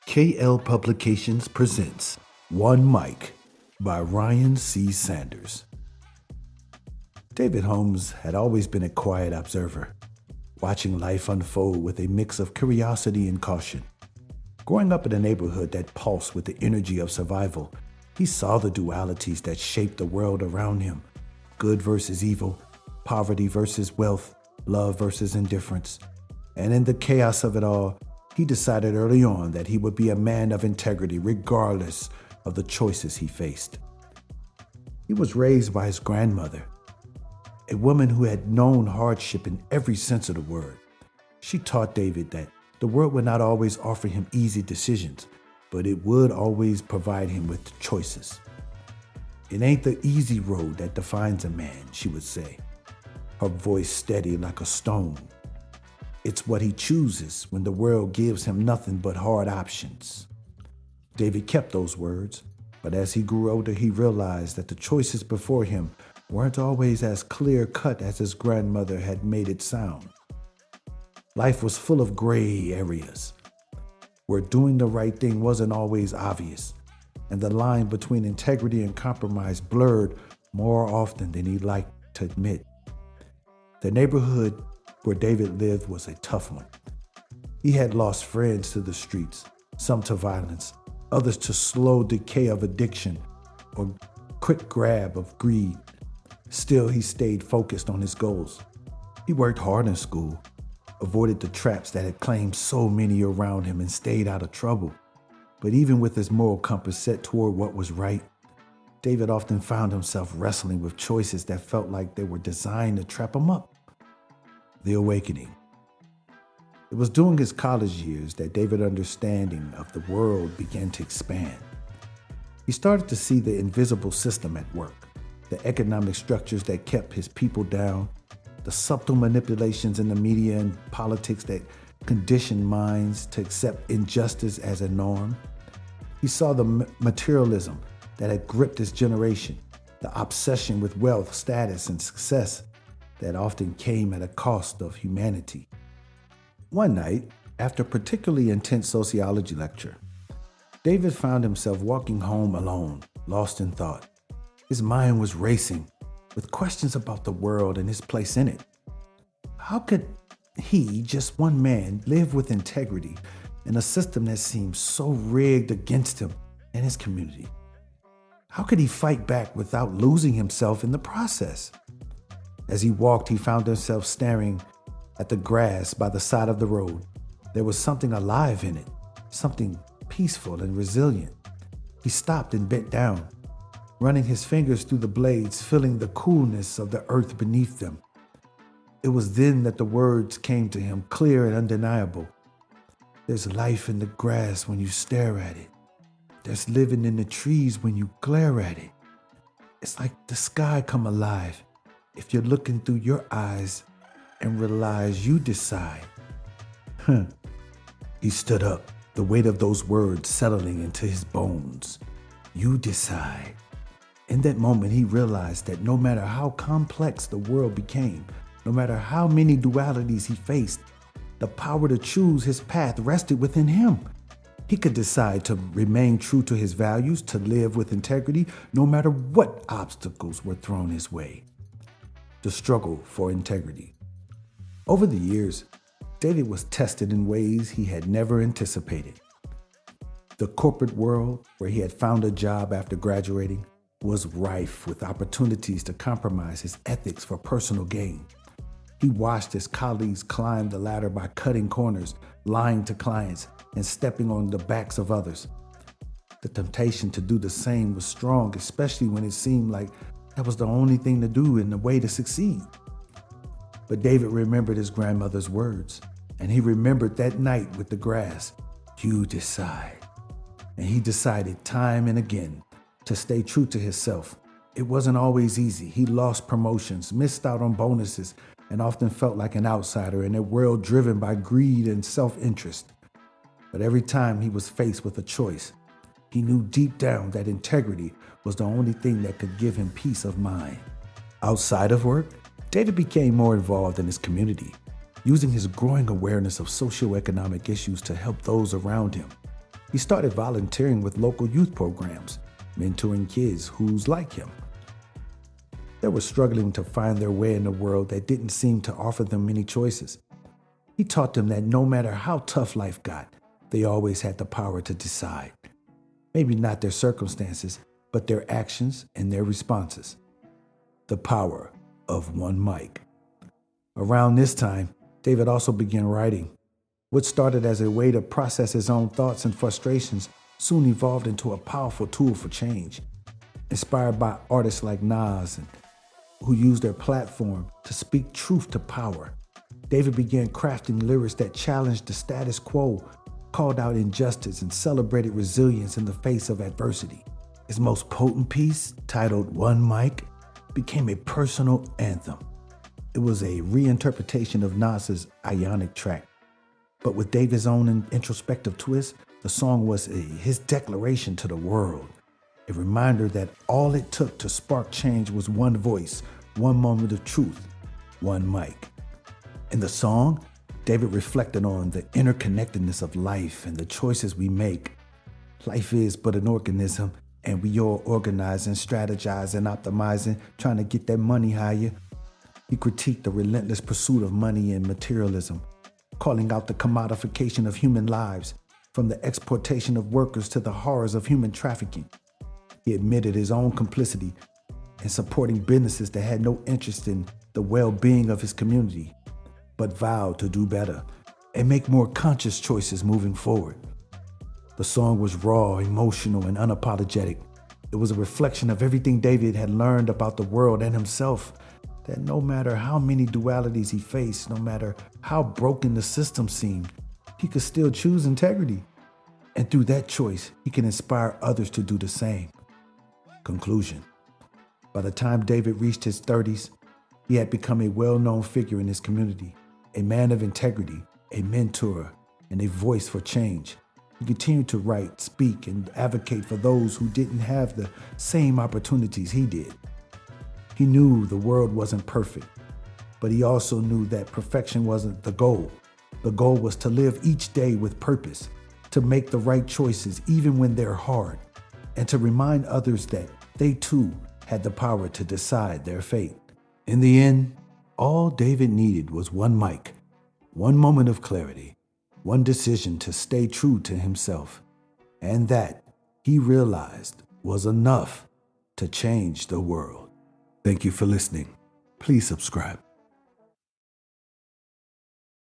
KL Publications presents One Mic by Ryan C. Sanders. David Holmes had always been a quiet observer, watching life unfold with a mix of curiosity and caution. Growing up in a neighborhood that pulsed with the energy of survival, he saw the dualities that shaped the world around him: good versus evil, poverty versus wealth, love versus indifference. And in the chaos of it all, he decided early on that he would be a man of integrity regardless of the choices he faced. He was raised by his grandmother, a woman who had known hardship in every sense of the word. She taught David that the world would not always offer him easy decisions, but it would always provide him with choices. It ain't the easy road that defines a man, she would say, her voice steady like a stone. It's what he chooses when the world gives him nothing but hard options. David kept those words, but as he grew older, he realized that the choices before him weren't always as clear-cut as his grandmother had made it sound. Life was full of gray areas, where doing the right thing wasn't always obvious, and the line between integrity and compromise blurred more often than he'd like to admit. The neighborhood where David lived was a tough one. He had lost friends to the streets, some to violence, others to slow decay of addiction or quick grab of greed. Still, he stayed focused on his goals. He worked hard in school, avoided the traps that had claimed so many around him, and stayed out of trouble. But even with his moral compass set toward what was right, David often found himself wrestling with choices that felt like they were designed to trap him up. The awakening. It was during his college years that David's understanding of the world began to expand. He started to see the invisible system at work, the economic structures that kept his people down, the subtle manipulations in the media and politics that conditioned minds to accept injustice as a norm. He saw the materialism that had gripped his generation, the obsession with wealth, status, and success that often came at a cost of humanity. One night, after a particularly intense sociology lecture, David found himself walking home alone, lost in thought. His mind was racing with questions about the world and his place in it. How could he, just one man, live with integrity in a system that seemed so rigged against him and his community? How could he fight back without losing himself in the process? As he walked, he found himself staring at the grass by the side of the road. There was something alive in it, something peaceful and resilient. He stopped and bent down, running his fingers through the blades, feeling the coolness of the earth beneath them. It was then that the words came to him, clear and undeniable. There's life in the grass when you stare at it. There's living in the trees when you glare at it. It's like the sky come alive if you're looking through your eyes and realize you decide. He stood up, the weight of those words settling into his bones. You decide. In that moment, he realized that no matter how complex the world became, no matter how many dualities he faced, the power to choose his path rested within him. He could decide to remain true to his values, to live with integrity, no matter what obstacles were thrown his way. The struggle for integrity. Over the years, David was tested in ways he had never anticipated. The corporate world, where he had found a job after graduating, was rife with opportunities to compromise his ethics for personal gain. He watched his colleagues climb the ladder by cutting corners, lying to clients, and stepping on the backs of others. The temptation to do the same was strong, especially when it seemed like that was the only thing to do and the way to succeed. But David remembered his grandmother's words, and he remembered that night with the grass. You decide. And he decided time and again to stay true to himself. It wasn't always easy. He lost promotions, missed out on bonuses, and often felt like an outsider in a world driven by greed and self-interest. But every time he was faced with a choice, he knew deep down that integrity was the only thing that could give him peace of mind. Outside of work, David became more involved in his community, using his growing awareness of socioeconomic issues to help those around him. He started volunteering with local youth programs, mentoring kids who's like him. They were struggling to find their way in a world that didn't seem to offer them many choices. He taught them that no matter how tough life got, they always had the power to decide. Maybe not their circumstances, but their actions and their responses. The power of one mic. Around this time, David also began writing. What started as a way to process his own thoughts and frustrations soon evolved into a powerful tool for change. Inspired by artists like Nas, who used their platform to speak truth to power, David began crafting lyrics that challenged the status quo, called out injustice, and celebrated resilience in the face of adversity. His most potent piece, titled One Mic, became a personal anthem. It was a reinterpretation of Nas's Ionic track. But with David's own introspective twist, the song was his declaration to the world, a reminder that all it took to spark change was one voice, one moment of truth, one mic. In the song, David reflected on the interconnectedness of life and the choices we make. Life is but an organism, and we all organizing, strategizing, optimizing, trying to get that money higher. He critiqued the relentless pursuit of money and materialism, calling out the commodification of human lives, from the exportation of workers to the horrors of human trafficking. He admitted his own complicity in supporting businesses that had no interest in the well-being of his community, but vowed to do better and make more conscious choices moving forward. The song was raw, emotional, and unapologetic. It was a reflection of everything David had learned about the world and himself, that no matter how many dualities he faced, no matter how broken the system seemed, he could still choose integrity. And through that choice, he can inspire others to do the same. Conclusion. By the time David reached his 30s, he had become a well-known figure in his community, a man of integrity, a mentor, and a voice for change. He continued to write, speak, and advocate for those who didn't have the same opportunities he did. He knew the world wasn't perfect, but he also knew that perfection wasn't the goal. The goal was to live each day with purpose, to make the right choices even when they're hard, and to remind others that they too had the power to decide their fate. In the end, all David needed was one mic, one moment of clarity, one decision to stay true to himself, and that, he realized, was enough to change the world. Thank you for listening. Please subscribe.